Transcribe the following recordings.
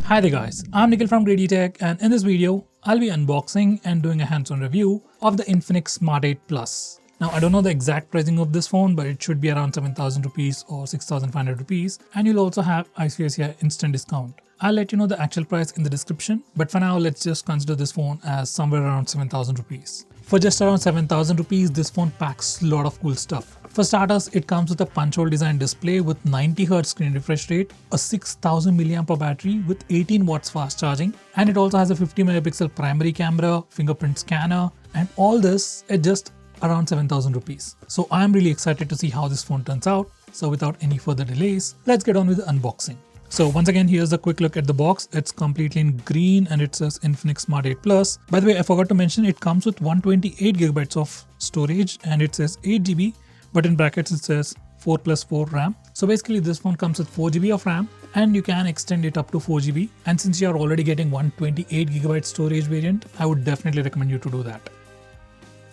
Hi there guys, I'm Nikhil from Grady Tech, and in this video, I'll be unboxing and doing a hands-on review of the Infinix Smart 8 Plus. Now I don't know the exact pricing of this phone, but it should be around 7,000 rupees or 6,500 rupees, and you'll also have ICICI instant discount. I'll let you know the actual price in the description, but for now let's just consider this phone as somewhere around 7,000 rupees. For just around 7,000 rupees, this phone packs a lot of cool stuff. For starters, it comes with a punch-hole design display with 90Hz screen refresh rate, a 6000 mAh battery with 18 watts fast charging, and it also has a 50 megapixel primary camera, fingerprint scanner, and all this at just around 7,000 rupees. So I'm really excited to see how this phone turns out. So without any further delays, let's get on with the unboxing. So once again, here's a quick look at the box. It's completely in green and it says Infinix Smart 8 Plus. By the way, I forgot to mention it comes with 128GB of storage and it says 8GB, but in brackets it says 4+4 RAM. So basically this phone comes with 4GB of RAM and you can extend it up to 4GB. And since you are already getting 128GB storage variant, I would definitely recommend you to do that.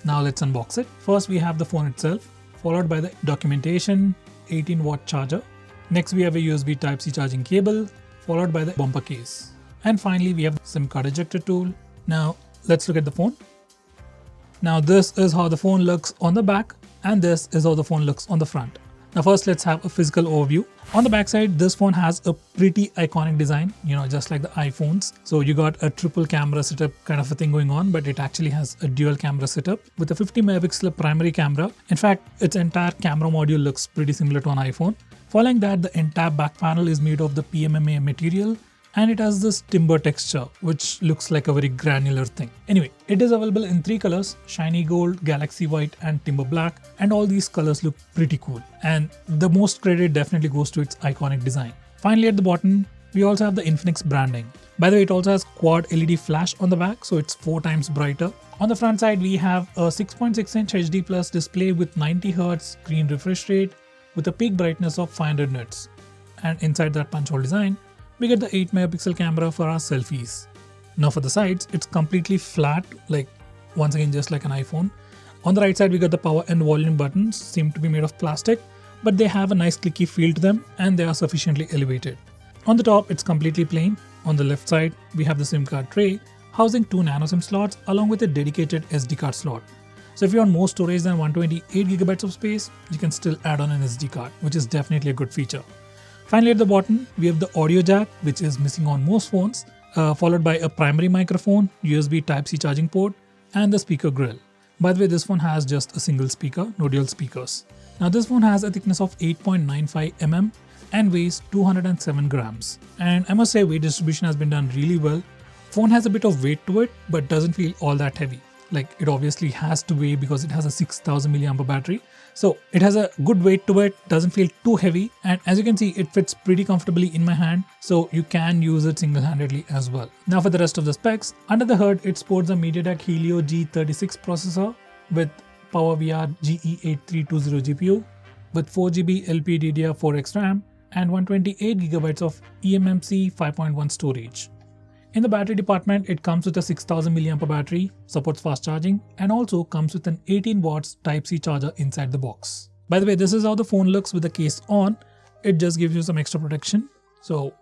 Now let's unbox it. First we have the phone itself, followed by the documentation, 18-watt charger. Next we have a USB Type-C charging cable, followed by the bumper case. And finally we have the SIM card ejector tool. Now let's look at the phone. Now this is how the phone looks on the back and this is how the phone looks on the front. Now first let's have a physical overview. On the back side, this phone has a pretty iconic design, just like the iPhones. So you got a triple camera setup kind of a thing going on, but it actually has a dual camera setup with a 50 megapixel primary camera. In fact, its entire camera module looks pretty similar to an iPhone. Following that, the entire back panel is made of the PMMA material and it has this timber texture, which looks like a very granular thing. Anyway, it is available in 3 colors, shiny gold, galaxy white and timber black, and all these colors look pretty cool. And the most credit definitely goes to its iconic design. Finally, at the bottom, we also have the Infinix branding. By the way, it also has quad LED flash on the back, so it's 4 times brighter. On the front side, we have a 6.6-inch HD Plus display with 90Hz screen refresh rate with a peak brightness of 500 nits. And inside that punch-hole design, we get the 8 megapixel camera for our selfies. Now for the sides, it's completely flat, like once again just like an iPhone. On the right side, we got the power and volume buttons, seem to be made of plastic, but they have a nice clicky feel to them and they are sufficiently elevated. On the top, it's completely plain. On the left side, we have the SIM card tray, housing 2 nano SIM slots along with a dedicated SD card slot. So if you want more storage than 128GB of space, you can still add on an SD card, which is definitely a good feature. Finally, at the bottom, we have the audio jack, which is missing on most phones, followed by a primary microphone, USB Type-C charging port, and the speaker grill. By the way, this phone has just a single speaker, no dual speakers. Now this phone has a thickness of 8.95 mm and weighs 207 grams. And I must say weight distribution has been done really well. Phone has a bit of weight to it, but doesn't feel all that heavy. Like it obviously has to weigh because it has a 6000 mAh battery. So it has a good weight to it, doesn't feel too heavy, and as you can see, it fits pretty comfortably in my hand, so you can use it single-handedly as well. Now for the rest of the specs, under the hood it sports a MediaTek Helio G36 processor with PowerVR GE8320 GPU with 4GB LPDDR4X RAM and 128GB of eMMC 5.1 storage. In the battery department, it comes with a 6000 mAh battery, supports fast charging, and also comes with an 18 watts Type-C charger inside the box. By the way, this is how the phone looks with the case on. It just gives you some extra protection. So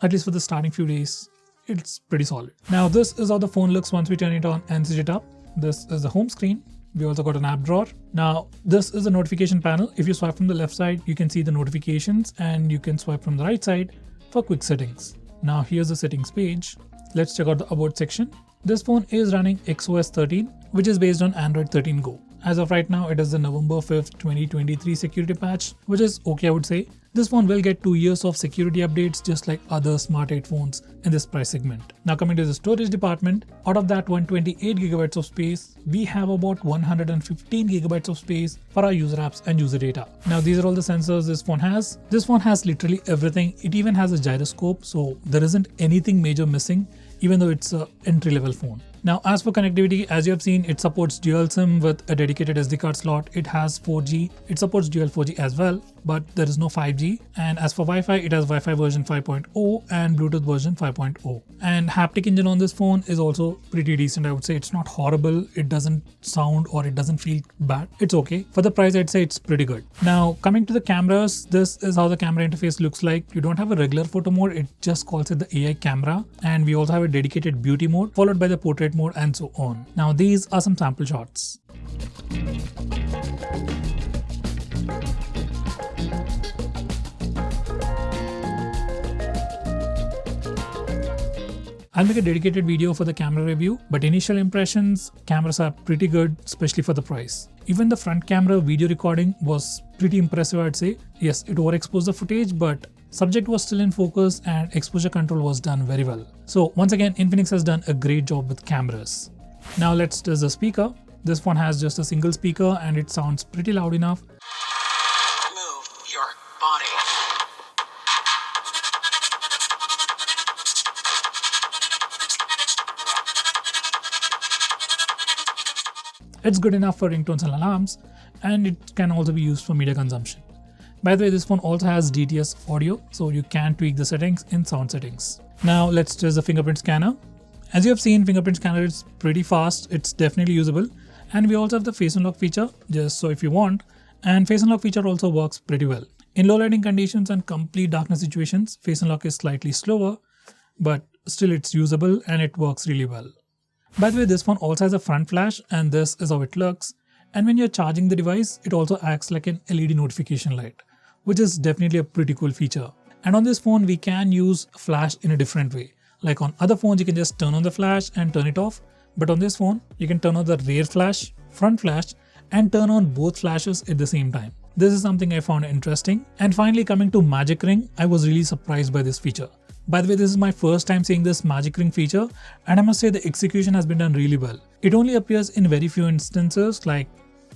at least for the starting few days, it's pretty solid. Now this is how the phone looks once we turn it on and switch it up. This is the home screen. We also got an app drawer. Now this is the notification panel. If you swipe from the left side, you can see the notifications, and you can swipe from the right side for quick settings. Now here's the settings page. Let's check out the about section. This phone is running XOS 13, which is based on Android 13 Go. As of right now, it is the November 5th, 2023 security patch, which is okay, I would say. This phone will get 2 years of security updates just like other Smart 8 phones in this price segment. Now coming to the storage department, out of that 128GB of space, we have about 115GB of space for our user apps and user data. Now these are all the sensors this phone has. This phone has literally everything. It even has a gyroscope, so there isn't anything major missing, even though it's an entry-level phone. Now, as for connectivity, as you have seen, it supports dual SIM with a dedicated SD card slot. It has 4G. It supports dual 4G as well, but there is no 5G. And as for Wi-Fi, it has Wi-Fi version 5.0 and Bluetooth version 5.0. And haptic engine on this phone is also pretty decent. I would say it's not horrible. It doesn't sound or it doesn't feel bad. It's okay. For the price, I'd say it's pretty good. Now, coming to the cameras, this is how the camera interface looks like. You don't have a regular photo mode. It just calls it the AI camera. And we also have a dedicated beauty mode followed by the portrait mode and so on. Now these are some sample shots. I'll make a dedicated video for the camera review, but initial impressions, cameras are pretty good, especially for the price. Even the front camera video recording was pretty impressive, I'd say. Yes, it overexposed the footage, but subject was still in focus and exposure control was done very well. So once again, Infinix has done a great job with cameras. Now let's test the speaker. This one has just a single speaker and it sounds pretty loud enough. Move your body. It's good enough for ringtones and alarms, and it can also be used for media consumption. By the way, this phone also has DTS audio, so you can tweak the settings in sound settings. Now let's test the fingerprint scanner. As you have seen, fingerprint scanner is pretty fast. It's definitely usable. And we also have the face unlock feature, just so if you want. And face unlock feature also works pretty well. In low lighting conditions and complete darkness situations, face unlock is slightly slower, but still it's usable and it works really well. By the way, this phone also has a front flash and this is how it looks. And when you're charging the device, it also acts like an LED notification light, which is definitely a pretty cool feature. And on this phone, we can use flash in a different way. Like on other phones, you can just turn on the flash and turn it off. But on this phone, you can turn on the rear flash, front flash, and turn on both flashes at the same time. This is something I found interesting. And finally, coming to Magic Ring, I was really surprised by this feature. By the way, this is my first time seeing this Magic Ring feature, and I must say the execution has been done really well. It only appears in very few instances, like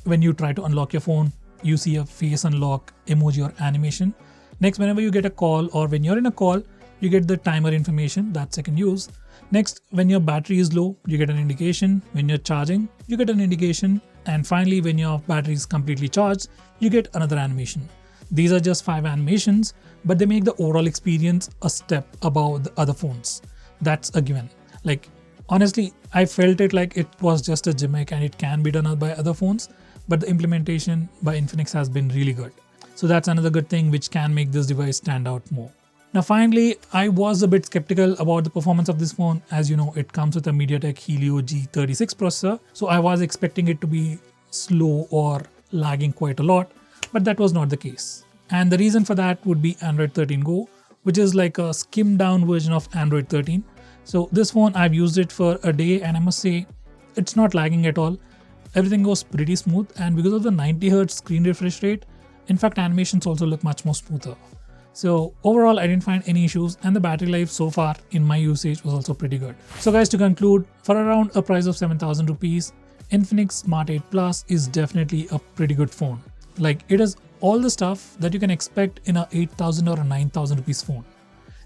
when you try to unlock your phone, you see a face unlock, emoji or animation. Next, whenever you get a call or when you're in a call, you get the timer information, that's second use. Next, when your battery is low, you get an indication. When you're charging, you get an indication. And finally, when your battery is completely charged, you get another animation. These are just 5 animations, but they make the overall experience a step above the other phones. That's a given. Like, honestly, I felt it like it was just a gimmick and it can be done by other phones, but the implementation by Infinix has been really good. So that's another good thing which can make this device stand out more. Now finally, I was a bit skeptical about the performance of this phone. As you know, it comes with a MediaTek Helio G36 processor, so I was expecting it to be slow or lagging quite a lot, but that was not the case. And the reason for that would be Android 13 Go, which is like a skimmed down version of Android 13. So this phone, I've used it for a day and I must say, it's not lagging at all. Everything goes pretty smooth, and because of the 90Hz screen refresh rate, in fact, animations also look much more smoother. So overall, I didn't find any issues, and the battery life so far in my usage was also pretty good. So guys, to conclude, for around a price of 7,000 rupees, Infinix Smart 8 Plus is definitely a pretty good phone. Like, it has all the stuff that you can expect in a 8,000 or a 9,000 rupees phone.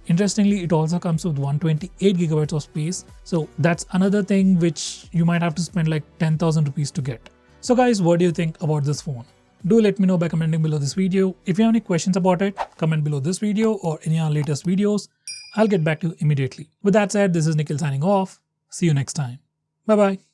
Interestingly, it also comes with 128GB of space. So that's another thing which you might have to spend like 10,000 rupees to get. So guys, what do you think about this phone? Do let me know by commenting below this video. If you have any questions about it, comment below this video or any of our latest videos. I'll get back to you immediately. With that said, this is Nikhil signing off. See you next time. Bye bye.